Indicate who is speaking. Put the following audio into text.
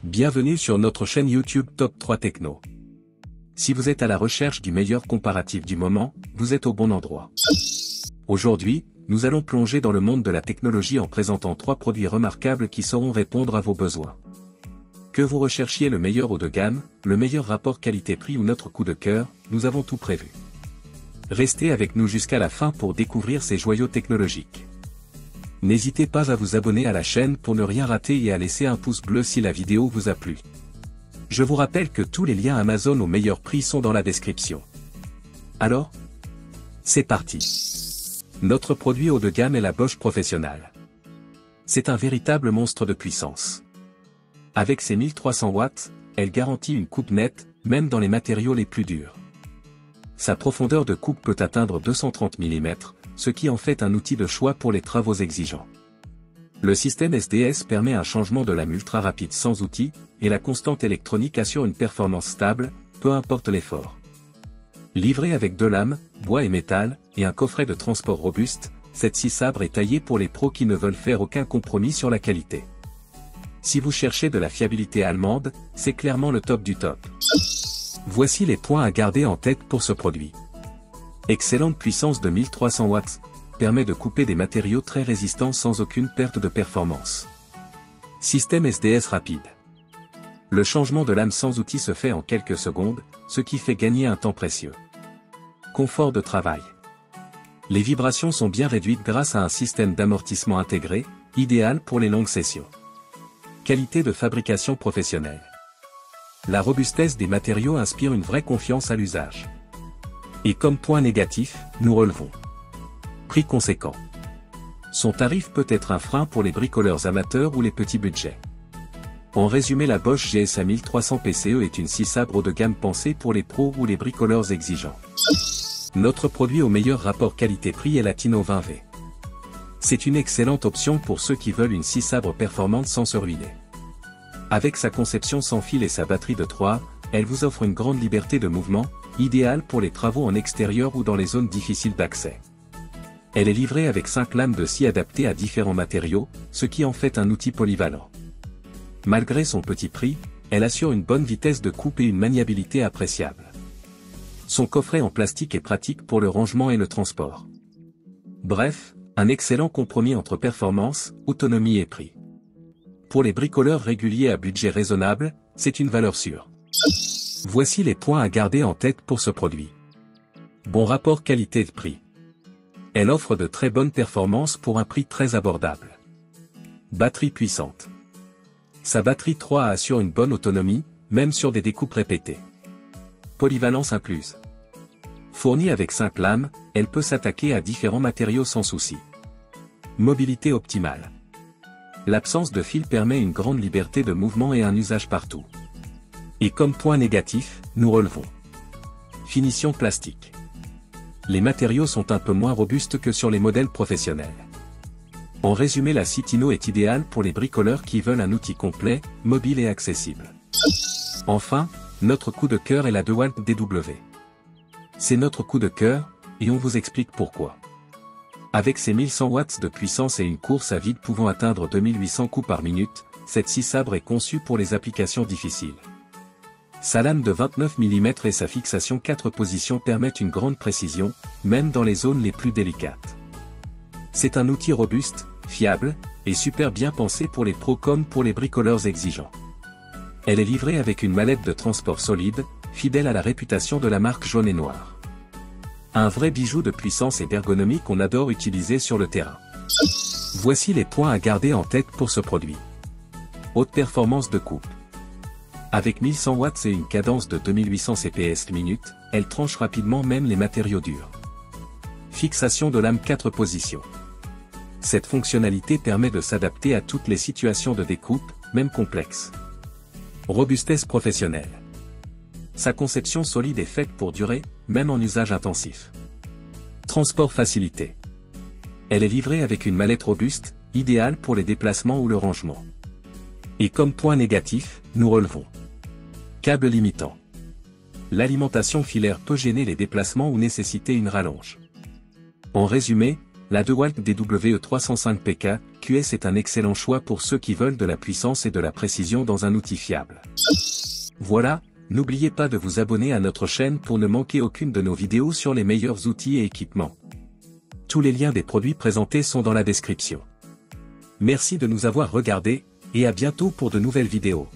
Speaker 1: Bienvenue sur notre chaîne YouTube Top 3 Techno. Si vous êtes à la recherche du meilleur comparatif du moment, vous êtes au bon endroit. Aujourd'hui, nous allons plonger dans le monde de la technologie en présentant 3 produits remarquables qui sauront répondre à vos besoins. Que vous recherchiez le meilleur haut de gamme, le meilleur rapport qualité-prix ou notre coup de cœur, nous avons tout prévu. Restez avec nous jusqu'à la fin pour découvrir ces joyaux technologiques. N'hésitez pas à vous abonner à la chaîne pour ne rien rater et à laisser un pouce bleu si la vidéo vous a plu. Je vous rappelle que tous les liens Amazon au meilleur prix sont dans la description. Alors, c'est parti. Notre produit haut de gamme est la Bosch Professional. C'est un véritable monstre de puissance. Avec ses 1300 watts, elle garantit une coupe nette, même dans les matériaux les plus durs. Sa profondeur de coupe peut atteindre 230 mm, ce qui en fait un outil de choix pour les travaux exigeants. Le système SDS permet un changement de lame ultra rapide sans outil, et la constante électronique assure une performance stable, peu importe l'effort. Livrée avec 2 lames, bois et métal, et un coffret de transport robuste, cette scie sabre est taillée pour les pros qui ne veulent faire aucun compromis sur la qualité. Si vous cherchez de la fiabilité allemande, c'est clairement le top du top. Voici les points à garder en tête pour ce produit. Excellente puissance de 1300 watts, permet de couper des matériaux très résistants sans aucune perte de performance. Système SDS rapide. Le changement de lame sans outil se fait en quelques secondes, ce qui fait gagner un temps précieux. Confort de travail. Les vibrations sont bien réduites grâce à un système d'amortissement intégré, idéal pour les longues sessions. Qualité de fabrication professionnelle. La robustesse des matériaux inspire une vraie confiance à l'usage. Et comme point négatif, nous relevons. Prix conséquent. Son tarif peut être un frein pour les bricoleurs amateurs ou les petits budgets. En résumé, la Bosch GSA 1300 PCE est une scie sabre haut de gamme pensée pour les pros ou les bricoleurs exigeants. Notre produit au meilleur rapport qualité-prix est la Tino 20V. C'est une excellente option pour ceux qui veulent une scie sabre performante sans se ruiner. Avec sa conception sans fil et sa batterie de 3, elle vous offre une grande liberté de mouvement, idéale pour les travaux en extérieur ou dans les zones difficiles d'accès. Elle est livrée avec 5 lames de scie adaptées à différents matériaux, ce qui en fait un outil polyvalent. Malgré son petit prix, elle assure une bonne vitesse de coupe et une maniabilité appréciable. Son coffret en plastique est pratique pour le rangement et le transport. Bref, un excellent compromis entre performance, autonomie et prix. Pour les bricoleurs réguliers à budget raisonnable, c'est une valeur sûre. Voici les points à garder en tête pour ce produit. Bon rapport qualité-prix. Elle offre de très bonnes performances pour un prix très abordable. Batterie puissante. Sa batterie 3 assure une bonne autonomie, même sur des découpes répétées. Polyvalence incluse. Fournie avec 5 lames, elle peut s'attaquer à différents matériaux sans souci. Mobilité optimale. L'absence de fil permet une grande liberté de mouvement et un usage partout. Et comme point négatif, nous relevons. Finition plastique. Les matériaux sont un peu moins robustes que sur les modèles professionnels. En résumé, la scie Tino est idéale pour les bricoleurs qui veulent un outil complet, mobile et accessible. Enfin, notre coup de cœur est la DeWalt DW. C'est notre coup de cœur, et on vous explique pourquoi. Avec ses 1100 watts de puissance et une course à vide pouvant atteindre 2800 coups par minute, cette scie sabre est conçue pour les applications difficiles. Sa lame de 29 mm et sa fixation 4 positions permettent une grande précision, même dans les zones les plus délicates. C'est un outil robuste, fiable, et super bien pensé pour les pros comme pour les bricoleurs exigeants. Elle est livrée avec une mallette de transport solide, fidèle à la réputation de la marque jaune et noire. Un vrai bijou de puissance et d'ergonomie qu'on adore utiliser sur le terrain. Voici les points à garder en tête pour ce produit. Haute performance de coupe. Avec 1100 watts et une cadence de 2800 CPS minute, elle tranche rapidement même les matériaux durs. Fixation de lame 4 positions. Cette fonctionnalité permet de s'adapter à toutes les situations de découpe, même complexes. Robustesse professionnelle. Sa conception solide est faite pour durer, même en usage intensif. Transport facilité. Elle est livrée avec une mallette robuste, idéale pour les déplacements ou le rangement. Et comme point négatif, nous relevons. Câble limitant. L'alimentation filaire peut gêner les déplacements ou nécessiter une rallonge. En résumé, la DeWalt DWE305 PK QS est un excellent choix pour ceux qui veulent de la puissance et de la précision dans un outil fiable. Voilà, n'oubliez pas de vous abonner à notre chaîne pour ne manquer aucune de nos vidéos sur les meilleurs outils et équipements. Tous les liens des produits présentés sont dans la description. Merci de nous avoir regardés, et à bientôt pour de nouvelles vidéos.